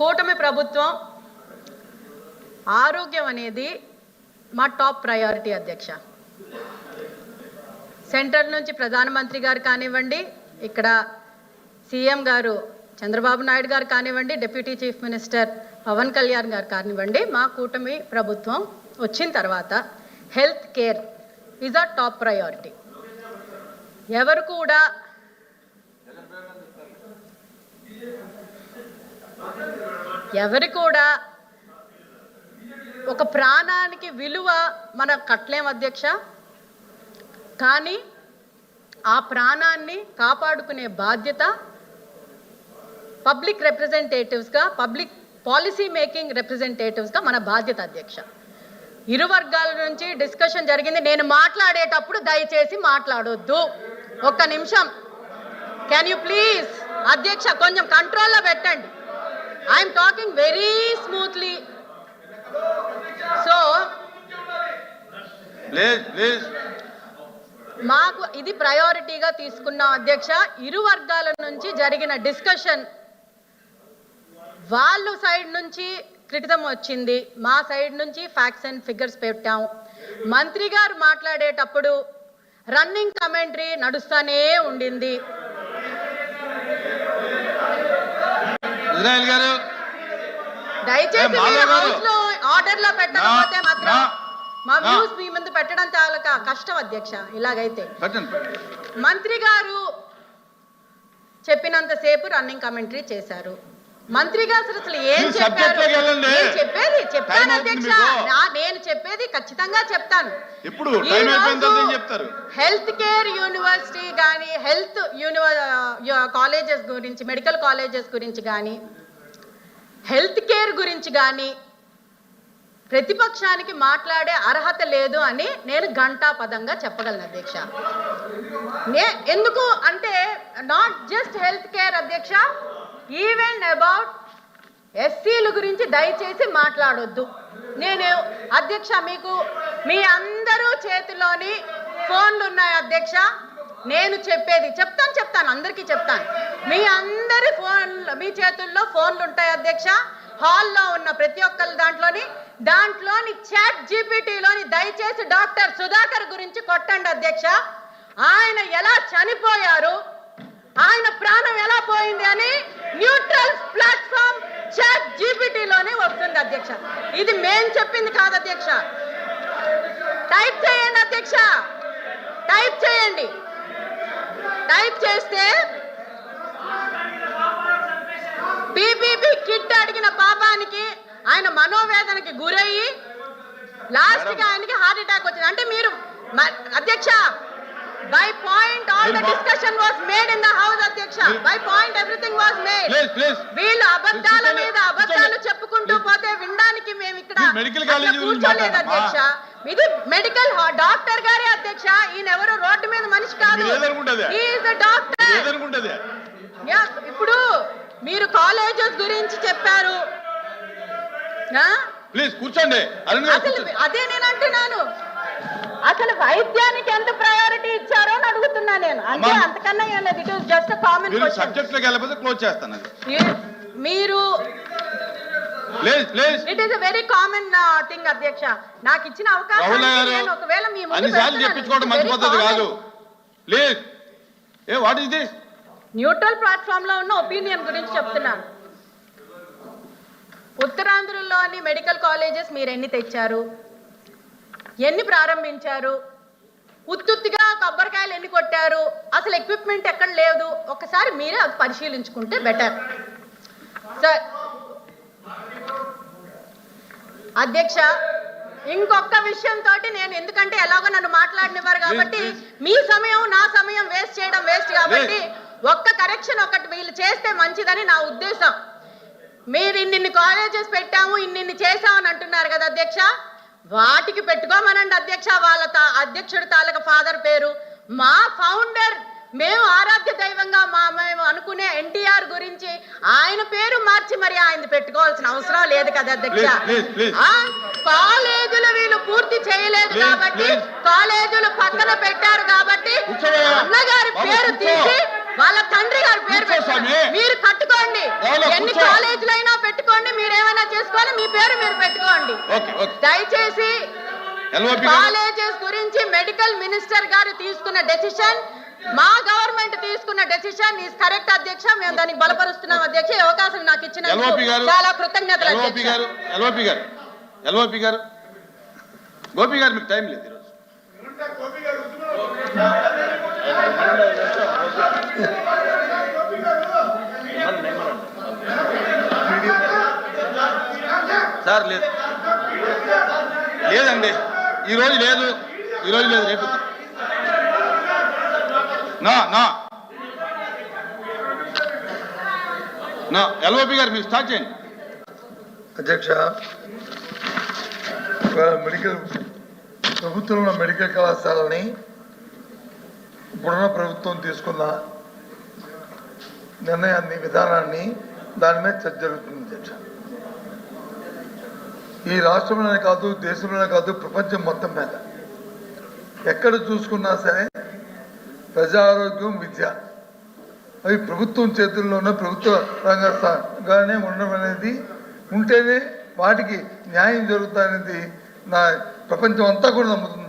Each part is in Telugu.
కూటమి ప్రభుత్వం ఆరోగ్యం అనేది మా టాప్ ప్రయారిటీ అధ్యక్ష. సెంటర్ నుంచి ప్రధానమంత్రి గారు కానివ్వండి, ఇక్కడ సీఎం గారు చంద్రబాబు నాయుడు గారు కానివ్వండి, deputy chief minister Pawan Kalyan garu కానివ్వండి, మా కూటమి ప్రభుత్వం వచ్చిన తర్వాత health care is a top priority. ఎవరు కూడా ఒక ప్రాణానికి విలువ మనం కట్టలేం అధ్యక్ష. కానీ ఆ ప్రాణాన్ని కాపాడుకునే బాధ్యత పబ్లిక్ రిప్రజెంటేటివ్స్గా, పబ్లిక్ పాలసీ మేకింగ్ రిప్రజెంటేటివ్స్గా మన బాధ్యత అధ్యక్ష. ఇరు వర్గాల నుంచి డిస్కషన్ జరిగింది. నేను మాట్లాడేటప్పుడు దయచేసి మాట్లాడొద్దు. ఒక్క నిమిషం, కెన్ యూ ప్లీజ్ అధ్యక్ష కొంచెం కంట్రోల్లో పెట్టండి. I'm talking very smoothly. So మాకు ఇది ప్రయారిటీగా తీసుకున్నాం అధ్యక్ష. ఇరు వర్గాల నుంచి జరిగిన డిస్కషన్, వాళ్ళు సైడ్ నుంచి క్రిటిసిజం వచ్చింది, మా సైడ్ నుంచి ఫ్యాక్ట్స్ అండ్ ఫిగర్స్ పెట్టాం. మంత్రి గారు మాట్లాడేటప్పుడు రన్నింగ్ కమెంటరీ నడుస్తూనే ఉండింది. దయచేసి హౌస్ లో ఆర్డర్ లో పెట్టకపోతే మాత్రం మా వ్యూస్ మీ ముందు పెట్టడం చాలా కష్టం అధ్యక్ష. ఇలాగైతే మంత్రి గారు చెప్పినంతసేపు రన్నింగ్ కమెంటరీ చేశారు. మంత్రి గారు అసలు ఏం చెప్పారు? చెప్తాను అధ్యక్ష, నేను చెప్పేది ఖచ్చితంగా చెప్తాను. హెల్త్ కేర్ యూనివర్సిటీ కానీ, హెల్త్ కాలేజెస్ గురించి, మెడికల్ కాలేజెస్ గురించి కానీ, హెల్త్ కేర్ గురించి కానీ ప్రతిపక్షానికి మాట్లాడే అర్హత లేదు అని నేను ఘంటాపదంగా చెప్పగలను అధ్యక్ష. ఎందుకు అంటే నాట్ జస్ట్ హెల్త్ కేర్ అధ్యక్ష, ఈవెన్ అబౌట్ ఎస్సీల గురించి దయచేసి మాట్లాడొద్దు. నేను అధ్యక్ష, మీకు మీ అందరూ చేతిలోని ఫోన్లు ఉన్నాయి అధ్యక్ష. నేను చెప్పేది చెప్తాను, అందరికీ చెప్తాను. మీ అందరి మీ చేతుల్లో ఫోన్లు ఉంటాయి అధ్యక్ష. హాల్లో ఉన్న ప్రతి ఒక్కరి దాంట్లోని చాట్ జీపీటీలోని దయచేసి డాక్టర్ సుధాకర్ గురించి కొట్టండి అధ్యక్ష. ఆయన ఎలా చనిపోయారు, ఆయన ప్రాణం ఎలా పోయింది అని న్యూట్రల్ ప్లాట్ఫామ్ చాట్ జీపీటీలోనే వస్తుంది అధ్యక్ష. ఇది మేం చెప్పింది కాదు అధ్యక్ష. టైప్ చేయండి అధ్యక్ష, టైప్ చేయండి. టైప్ చేస్తే పీపీపీ కిట్ అడిగిన పాపానికి ఆయన మనోవేదనకి గురయ్యి లాస్ట్కి ఆయనకి హార్ట్ అటాక్ వచ్చింది. అంటే మీరు అధ్యక్ష, by point all the discussion was made in the house అధ్యక్ష. by point everything was made. వీళ్ళు అబద్ధాల మీద అబద్ధాలు చెప్పుకుంటూ పోతే వినడానికి మేము ఇక్కడ కూర్చోలేదు అధ్యక్ష. ఇది మెడికల్ డాక్టర్ గారే అధ్యక్ష. ఈయన ఎవరు రోడ్డు మీద మనిషి కాదు, డాక్టర్. ఇప్పుడు మీరు కాలేజెస్ గురించి చెప్పారు, అదే నేను అంటున్నాను. అసలు వైద్యానికి ఎంత ప్రయారిటీ ఇచ్చారో అని అడుగుతున్నా నేను. అంటే అంతకన్నా ఏం లేదు. It is just common question. మీరు it is very common thing అధ్యక్ష. నాకు ఇచ్చిన అవకాశం నేను ఒకవేళ మీ న్యూట్రల్ ప్లాట్ఫామ్ లో ఉన్న ఒపీనియన్ గురించి చెప్తున్నాను. ఉత్తరాంధ్రలోని మెడికల్ కాలేజెస్ మీరు ఎన్ని తెచ్చారు, ఎన్ని ప్రారంభించారు, ఉత్తుత్తిగా కొబ్బరికాయలు ఎన్ని కొట్టారు, అసలు ఎక్విప్మెంట్ ఎక్కడ లేదు, ఒకసారి మీరే అది పరిశీలించుకుంటే బెటర్. సార్ అధ్యక్ష, ఇంకొక విషయంతో నేను, ఎందుకంటే ఎలాగో నన్ను మాట్లాడినవారు కాబట్టి మీ సమయం నా సమయం వేస్ట్ చేయడం వేస్ట్ కాబట్టి ఒక్క కరెక్షన్ ఒకటి వీళ్ళు చేస్తే మంచిదని నా ఉద్దేశం. మీరు ఇన్ని కాలేజెస్ పెట్టాము, ఇన్ని చేసామని అంటున్నారు కదా అధ్యక్ష, వాటికి పెట్టుకోమనండి అధ్యక్ష. వాళ్ళ అధ్యక్షుడి తాలూకా ఫాదర్ పేరు, మా ఫౌండర్, మేము ఆరాధ్య దైవంగా మేము అనుకునే ఎన్టీఆర్ గురించి ఆయన పేరు మార్చి మరి ఆయన పెట్టుకోవాల్సిన అవసరం లేదు కదా అధ్యక్ష. కాలేజీలు వీళ్ళు పూర్తి చేయలేదు కాబట్టి, కాలేజీలు పక్కన పెట్టారు కాబట్టి అన్నగారి పేరు తీసి వాళ్ళ తండ్రి గారి పేరు మీరు కట్టుకోండి. ఎన్ని కాలేజీలు అయినా పెట్టుకోండి, మీరేమైనా చేసుకోండి, మీ పేరు మీరు పెట్టుకోండి. దయచేసి కాలేజెస్ గురించి మెడికల్ మినిస్టర్ గారు తీసుకున్న డెసిషన్, మా గవర్నమెంట్ తీసుకున్న డెసిషన్ ఈస్ కరెక్ట్ అధ్యక్ష. మేము దానికి బలపరుస్తున్నాం అధ్యక్ష. ఈ అవకాశం నాకు ఇచ్చినందుకు చాలా కృతజ్ఞతలు అధ్యక్ష. గోపి గారు మీకు టైం లేదు ఈరోజు. సార్ లేదు, లేదండి ఈరోజు లేదు, ఈరోజు లేదు, రేపు నా ఎల్ఓపి గారు మీరు స్టార్ట్ చేయండి. అధ్యక్ష, మెడికల్ ప్రభుత్వంలో మెడికల్ కళాశాలని ఇప్పుడున్న ప్రభుత్వం తీసుకున్న నిర్ణయాన్ని, విధానాన్ని, దాని మీద చర్చ జరుగుతుంది అధ్యక్ష. ఈ రాష్ట్రంలోనే కాదు, దేశంలోనే కాదు, ప్రపంచం మొత్తం మీద ఎక్కడ చూసుకున్నా సరే ప్రజా ఆరోగ్యం, విద్య అవి ప్రభుత్వం చేతుల్లోనే, ప్రభుత్వ రంగానే ఉండడం అనేది ఉంటేనే వాటికి న్యాయం జరుగుతుందనేది నా ప్రపంచం అంతా కూడా నమ్ముతుంది.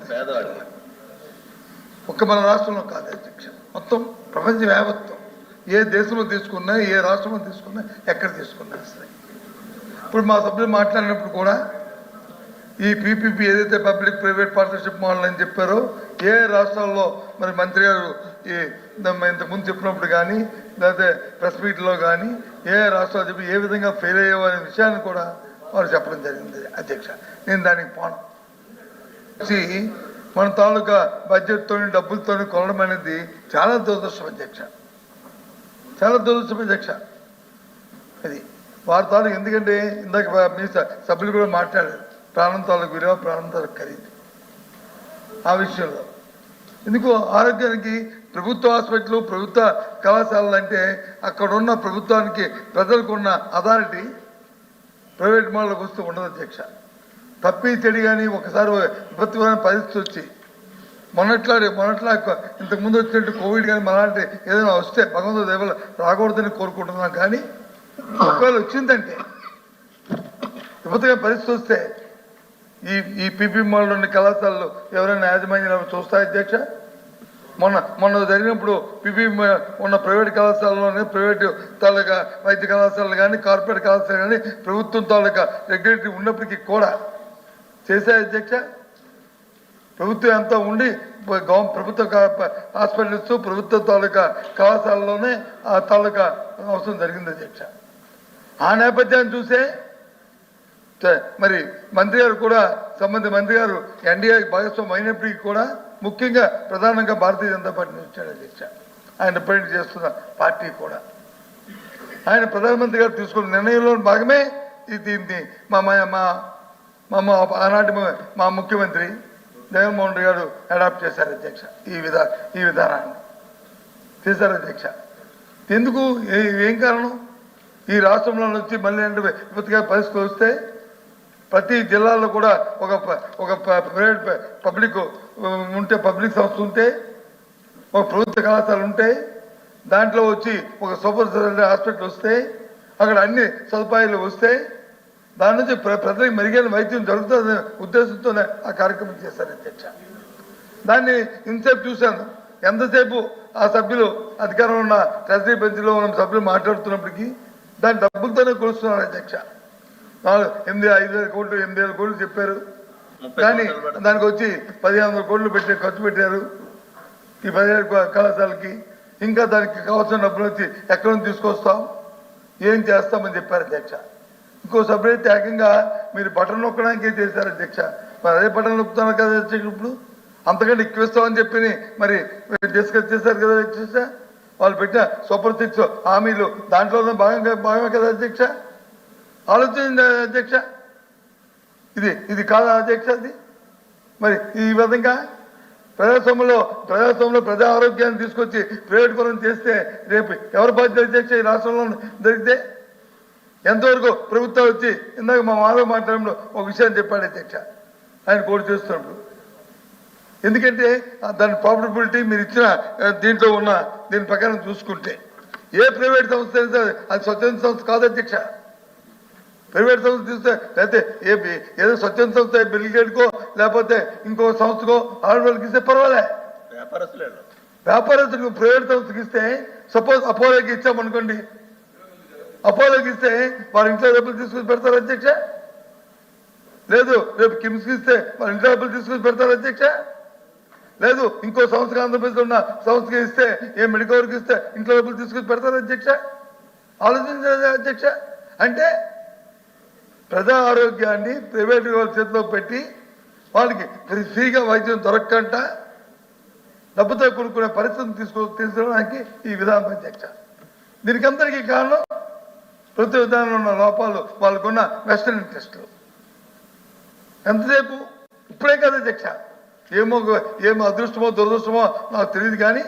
ఒక్క మన రాష్ట్రంలో కాదు అధ్యక్ష, మొత్తం ప్రపంచం యావత్తం ఏ దేశంలో తీసుకున్నా, ఏ రాష్ట్రంలో తీసుకున్నా, ఎక్కడ తీసుకున్నా సరే. ఇప్పుడు మా సభ్యులు మాట్లాడినప్పుడు కూడా ఈ పీపీపీ ఏదైతే పబ్లిక్ ప్రైవేట్ పార్ట్నర్షిప్ మోడల్ అని చెప్పారో, ఏ రాష్ట్రాల్లో మరి మంత్రి గారు ఈ ఇంతకుముందు చెప్పినప్పుడు కానీ, లేకపోతే ప్రెస్ మీట్లో కానీ ఏ రాష్ట్రాలు చెప్పి ఏ విధంగా ఫెయిల్ అయ్యేవో అనే విషయాన్ని కూడా వారు చెప్పడం జరిగింది అధ్యక్ష. నేను దానికి పోను. మన తాలూకా బడ్జెట్తో, డబ్బులతో కొనడం అనేది చాలా దురదృష్టం అధ్యక్ష, చాలా దురదృష్టం అధ్యక్ష. అది వారి తాలూకు, ఎందుకంటే ఇందాక మీ సభ్యులు కూడా మాట్లాడారు, ప్రాణం తాలూకు విలువ, ప్రాణం తాలూకు ఖరీదు. ఆ విషయంలో ఎందుకు ఆరోగ్యానికి ప్రభుత్వ హాస్పిటల్, ప్రభుత్వ కళాశాలలు అంటే అక్కడ ఉన్న ప్రభుత్వానికి, ప్రజలకు ఉన్న అథారిటీ ప్రైవేట్ మాల్లోకి వస్తూ ఉండదు అధ్యక్ష. తప్పి చెడి కానీ ఒకసారి విపత్తుమైన పరిస్థితి వచ్చి మొన్నట్లా ఇంతకుముందు వచ్చినట్టు కోవిడ్ కానీ మలాంటి ఏదైనా వస్తే భగవంతుడి దయవల్ల రాకూడదని కోరుకుంటున్నాం. కానీ ఒకవేళ వచ్చిందంటే, విపత్తుగా పరిస్థితి వస్తే ఈ పీపీ మాల్లోని కళాశాలలు ఎవరైనా యాజమాన్యాలు చూస్తాయి అధ్యక్ష? మొన్న జరిగినప్పుడు పీపీ ఉన్న ప్రైవేట్ కళాశాలలోనే, ప్రైవేటు తాలూకా వైద్య కళాశాలలు కానీ, కార్పొరేట్ కళాశాలలు కానీ ప్రభుత్వం తాలూకా రెగ్యులేటరీ ఉన్నప్పటికీ కూడా చేశాయి అధ్యక్ష. ప్రభుత్వం అంతా ఉండి ప్రభుత్వ హాస్పిటల్స్, ప్రభుత్వ తాలూకా కళాశాలలోనే ఆ తాలూకా అవసరం జరిగింది అధ్యక్ష. ఆ నేపథ్యాన్ని చూసే మరి మంత్రి గారు కూడా, సంబంధిత మంత్రి గారు ఎన్డీఏ భాగస్వామ్యం అయినప్పటికీ కూడా ముఖ్యంగా ప్రధానంగా భారతీయ జనతా పార్టీ వచ్చాడు అధ్యక్ష. ఆయన రిప్రజెంట్ చేస్తున్న పార్టీ కూడా ఆయన ప్రధానమంత్రి గారు తీసుకున్న నిర్ణయంలో భాగమే దీన్ని ఆనాటి మా ముఖ్యమంత్రి జగన్మోహన్ రెడ్డి గారు అడాప్ట్ చేశారు అధ్యక్ష. ఈ విధానాన్ని చేశారు అధ్యక్ష. ఎందుకు, ఏం కారణం? ఈ రాష్ట్రంలో వచ్చి మళ్ళీ విపత్తుగా పరిస్థితి వస్తే ప్రతి జిల్లాలో కూడా ఒక ప్రైవేట్ పబ్లిక్ ఉంటే, పబ్లిక్ సంస్థ ఉంటే, ఒక ప్రభుత్వ కళాశాల ఉంటే, దాంట్లో వచ్చి ఒక సూపర్ స్పెషాలిటీ హాస్పిటల్ వస్తే, అక్కడ అన్ని సదుపాయాలు వస్తే దాని నుంచి ప్రజలకు మెరుగైన వైద్యం జరుగుతుందనే ఉద్దేశంతోనే ఆ కార్యక్రమం చేశారు అధ్యక్ష. దాన్ని ఇంతసేపు చూశాను. ఎంతసేపు ఆ సభ్యులు అధికారంలో ఉన్న ట్రెజరీ బెంచ్లో ఉన్న సభ్యులు మాట్లాడుతున్నప్పటికీ దాని డబ్బులతోనే కొలుస్తున్నారు అధ్యక్ష. 5,000 కోట్లు 8,000 కోట్లు చెప్పారు, కానీ దానికి వచ్చి 1,500 కోట్లు ఖర్చు పెట్టారు ఈ 17 కళాశాలకి. ఇంకా దానికి కావాల్సిన డబ్బులు వచ్చి ఎక్కడి నుంచి తీసుకొస్తాం, ఏం చేస్తామని చెప్పారు అధ్యక్ష. ఇంకో సభ్యులైతే ఏకంగా మీరు బటన్ నొక్కడానికే చేశారు అధ్యక్ష. మరి అదే బటన్ నొక్కుతున్నారు కదా అధ్యక్ష. ఇప్పుడు అంతకంటే ఎక్కువ ఇస్తామని చెప్పి మరి డిస్కస్ చేశారు కదా అధ్యక్ష. వాళ్ళు పెట్టిన సూపర్ 6 హామీలు దాంట్లోనే భాగమే కదా అధ్యక్ష. ఆలోచించండి అధ్యక్ష, ఇది కాదా అధ్యక్ష? అది మరి ఈ విధంగా ప్రజాస్వామ్యంలో ప్రజా ఆరోగ్యాన్ని తీసుకొచ్చి ప్రైవేట్ పరం చేస్తే రేపు ఎవరు బాధ్యత అధ్యక్ష? ఈ రాష్ట్రంలో జరిగితే ఎంతవరకు ప్రభుత్వం వచ్చి, ఇందాక మా మాధవ్ మాట్లాడినప్పుడు ఒక విషయాన్ని చెప్పాడు అధ్యక్ష. ఆయన కోర్టు చేస్తున్నప్పుడు ఎందుకంటే దాని ప్రాఫిటబిలిటీ మీరు ఇచ్చిన దీంట్లో ఉన్న దీని ప్రకారం చూసుకుంటే ఏ ప్రైవేట్ సంస్థ అయితే అది స్వచ్ఛంద సంస్థ కాదు అధ్యక్ష. ప్రైవేట్ సంస్థ చూస్తే లేకపోతే ఏదో స్వచ్ఛంద సంస్థ బిల్ గేట్కో లేకపోతే ఇంకో సంస్థకో ఆడవాళ్ళకి ఇస్తే పర్వాలే. వ్యాపారస్తులకు ప్రైవేట్ సంస్థకి ఇస్తే సపోజ్ అపోలోకి ఇచ్చామనుకోండి, అపోలోకి ఇస్తే వారి ఇంట్లో డబ్బులు తీసుకొని పెడతారు అధ్యక్ష. లేదు రేపు కిమ్స్కి ఇస్తే వారి ఇంట్లో డబ్బులు తీసుకొని పెడతారు అధ్యక్ష. లేదు ఇంకో సంస్థకి ఆంధ్రప్రదేశ్లో ఉన్న సంస్థకి ఇస్తే ఏ మెడికల్కి ఇస్తే ఇంట్లో డబ్బులు తీసుకొని పెడతారు అధ్యక్ష. ఆలోచించారు అధ్యక్ష. అంటే ప్రజా ఆరోగ్యాన్ని ప్రైవేట్ వాళ్ళ చేతిలో పెట్టి వాళ్ళకి ఫ్రీగా వైద్యం దొరకకుండా డబ్బుతో కొనుక్కునే పరిస్థితిని తీసుకోవడానికి ఈ విధానం అధ్యక్ష. దీనికి అందరికీ కారణం ప్రభుత్వ విధానంలో ఉన్న లోపాలు, వాళ్ళకున్న వెస్టర్న్ ఇంట్రెస్ట్లు. ఎంతసేపు ఇప్పుడే కదా అధ్యక్ష, ఏమో అదృష్టమో దురదృష్టమో నాకు తెలియదు, కానీ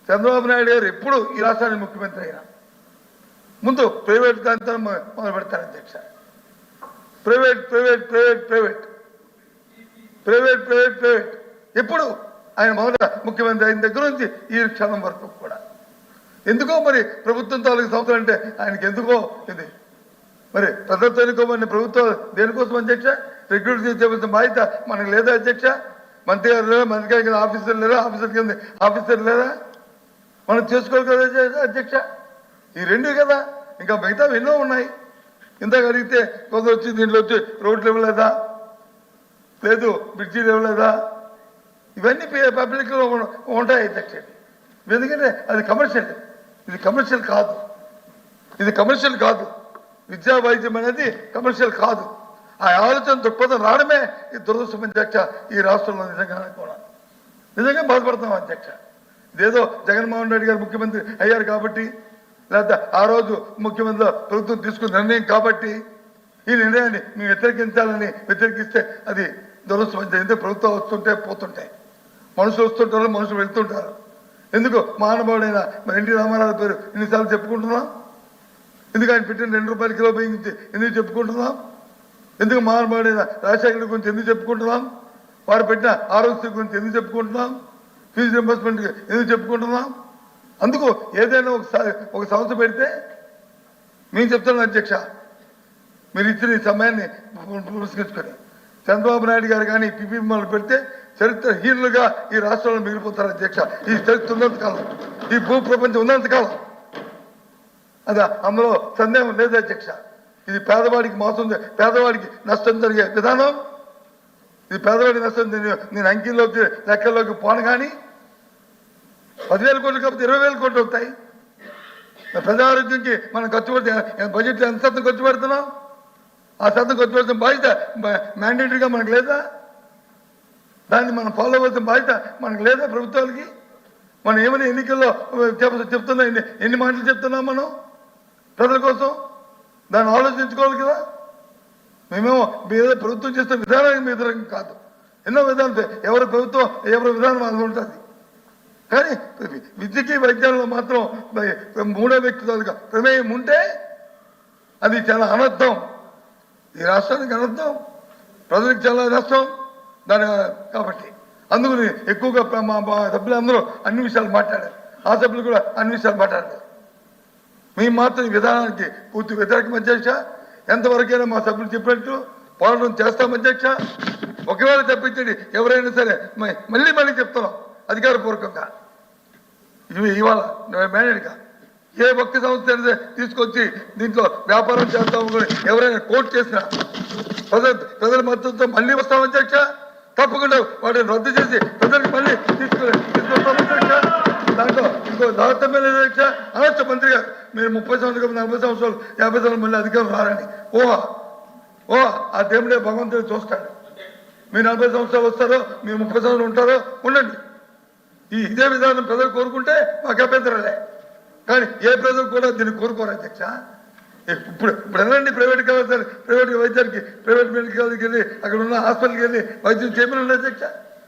చంద్రబాబు నాయుడు గారు ఎప్పుడు ఈ రాష్ట్రానికి ముఖ్యమంత్రి అయినా ముందు ప్రైవేట్ దాంతో మొదలు పెడతారు అధ్యక్ష. Private private private private private private private ఎప్పుడు ఆయన మొదట ముఖ్యమంత్రి అయిన దగ్గర నుంచి ఈ క్షణం వరకు కూడా ఎందుకో మరి ప్రభుత్వం తాలూకు సంస్థలు అంటే ఆయనకి ఎందుకో ఇది మరి ప్రజలతో ఎన్నుకోమని ప్రభుత్వం దేనికోసం అధ్యక్ష? రెగ్యులర్ చేయవలసిన బాధ్యత మనకు లేదా అధ్యక్ష? మంత్రి గారు లేదా, మంత్రి గారి కింద ఆఫీసర్ లేదా, ఆఫీసర్ కింద ఆఫీసర్ లేదా? మనం చేసుకోవాలి కదా అధ్యక్ష. ఈ రెండు కదా, ఇంకా మిగతా ఎన్నో ఉన్నాయి. ఇందాక అడిగితే కొందరు వచ్చి దీంట్లో వచ్చి రోడ్లు ఇవ్వలేదా, లేదు బ్రిడ్జీలు ఇవ్వలేదా, ఇవన్నీ పబ్లిక్లో ఉంటాయి అధ్యక్ష. ఎందుకంటే అది కమర్షియల్, ఇది కమర్షియల్ కాదు, ఇది కమర్షియల్ కాదు. విద్యా వైద్యం అనేది కమర్షియల్ కాదు. ఆ ఆలోచన దృక్పథం రావడమే ఈ దురదృష్టం అధ్యక్ష. ఈ రాష్ట్రంలో నిజంగా బాధపడతాం అధ్యక్ష. ఇదేదో జగన్మోహన్ రెడ్డి గారు ముఖ్యమంత్రి అయ్యారు కాబట్టి, లేకపోతే ఆ రోజు ముఖ్యమంత్రి ప్రభుత్వం తీసుకున్న నిర్ణయం కాబట్టి ఈ నిర్ణయాన్ని మేము వ్యతిరేకిస్తే అది దురదృష్టం. ఎందుకంటే ప్రభుత్వం వస్తుంటే పోతుంటాయి, మనుషులు వస్తుంటారు, మనుషులు వెళ్తుంటారు. ఎందుకు మహానుభావుడైన మరి ఎన్టీ రామారావు పేరు ఎన్నిసార్లు చెప్పుకుంటున్నాం? ఎందుకు ఆయన పెట్టిన 2 రూపాయల కిలో గురించి ఎందుకు చెప్పుకుంటున్నాం? ఎందుకు మహానుభావుడైన రాజశేఖర్ గురించి ఎందుకు చెప్పుకుంటున్నాం? వారు పెట్టిన ఆరోగ్య గురించి ఎందుకు చెప్పుకుంటున్నాం? ఫీజు రింబర్స్మెంట్ ఎందుకు చెప్పుకుంటున్నాం? అందుకు ఏదైనా ఒక సంస్థ పెడితే మేము చెప్తున్నాం అధ్యక్ష, మీరు ఇచ్చిన ఈ సమయాన్ని పురస్కరించుకొని చంద్రబాబు నాయుడు గారు కానీ పిపిఎంలు పెడితే చరిత్రహీనులుగా ఈ రాష్ట్రంలో మిగిలిపోతారు అధ్యక్ష. ఈ చరిత్ర ఉన్నంతకాలం, ఈ భూ ప్రపంచం ఉన్నంతకాలం అది అందులో సందేహం లేదు అధ్యక్ష. ఇది పేదవాడికి మోసం, పేదవాడికి నష్టం జరిగే విధానం. ఇది పేదవాడికి నష్టం. నేను అంకెల్లోకి లెక్కల్లోకి పోను, కానీ 10,000 కోట్లు కాకపోతే 20,000 కోట్లు అవుతాయి. ప్రజారోగ్యంకి మనం ఖర్చు పెడితే బడ్జెట్లో ఎంత శాతం ఖర్చు పెడుతున్నాం? ఆ శాతం ఖర్చు పెడుతున్న బాధ్యత మ్యాండేటరీగా మనకు లేదా? దాన్ని మనం ఫాలో అవ్వాల్సిన బాధ్యత మనకు లేదా ప్రభుత్వాలకి? మనం ఏమైనా ఎన్నికల్లో చెప్తున్నా, ఎన్ని మాటలు చెప్తున్నాం మనం ప్రజల కోసం? దాన్ని ఆలోచించుకోవాలి కదా. మేమేమో ఏదో ప్రభుత్వం చేస్తున్న విధానానికి వ్యతిరేకం కాదు. ఎన్నో విధానం, ఎవరి ప్రభుత్వం ఎవరి విధానం అది ఉంటుంది. కానీ విద్యకి వైద్యాల్లో మాత్రం 3వ వ్యక్తి తాలూకా ప్రమేయం ఉంటే అది చాలా అనర్థం. ఈ రాష్ట్రానికి అనర్థం, ప్రజలకు చాలా నష్టం దాని. కాబట్టి అందుకని ఎక్కువగా మా సభ్యులు అందరూ అన్ని విషయాలు మాట్లాడారు, ఆ సభ్యులు కూడా అన్ని విషయాలు మాట్లాడారు. మేము మాత్రం ఈ విధానానికి పూర్తి వ్యతిరేకం అధ్యక్ష. ఎంతవరకైనా మా సభ్యులు చెప్పినట్టు పోరాటం చేస్తాం అధ్యక్ష. ఒకవేళ తప్పించండి ఎవరైనా సరే మళ్ళీ చెప్తున్నాం అధికారపూర్వకంగా, ఇవాళ మేనేజ్గా ఏ ఒక్క సంస్థ తీసుకొచ్చి దీంట్లో వ్యాపారం చేస్తాము ఎవరైనా కోర్టు చేసినా ప్రజల మద్దతుతో మళ్ళీ వస్తాం అధ్యక్ష. తప్పకుండా వాటిని రద్దు చేసి ప్రజలకు మళ్ళీ తీసుకొస్తాం అధ్యక్ష. దాంట్లో ఇంకో దాతమే లేదు అధ్యక్ష. అనొచ్చు మంత్రి గారు, మీరు 30 సంవత్సరాలు 40 సంవత్సరాలు 50 సంవత్సరాలు మళ్ళీ అధికారం రారని. ఓ ఆ దేవుడే భగవంతుడు చూస్తాడు. మీరు 40 సంవత్సరాలు వస్తారో, మీరు 30 సంవత్సరాలు ఉంటారో ఉండండి. ఇదే విధానం ప్రజలు కోరుకుంటే మాకు అభ్యంతరాలే, కానీ ఏ ప్రజలు కూడా దీన్ని కోరుకోరు అధ్యక్ష. ఇప్పుడు వెళ్ళండి ప్రైవేట్ కావాలి, ప్రైవేట్ వైద్యానికి, ప్రైవేట్ మెడికల్కి వెళ్ళి అక్కడ ఉన్న హాస్పిటల్కి వెళ్ళి వైద్యం చేయమని అధ్యక్ష.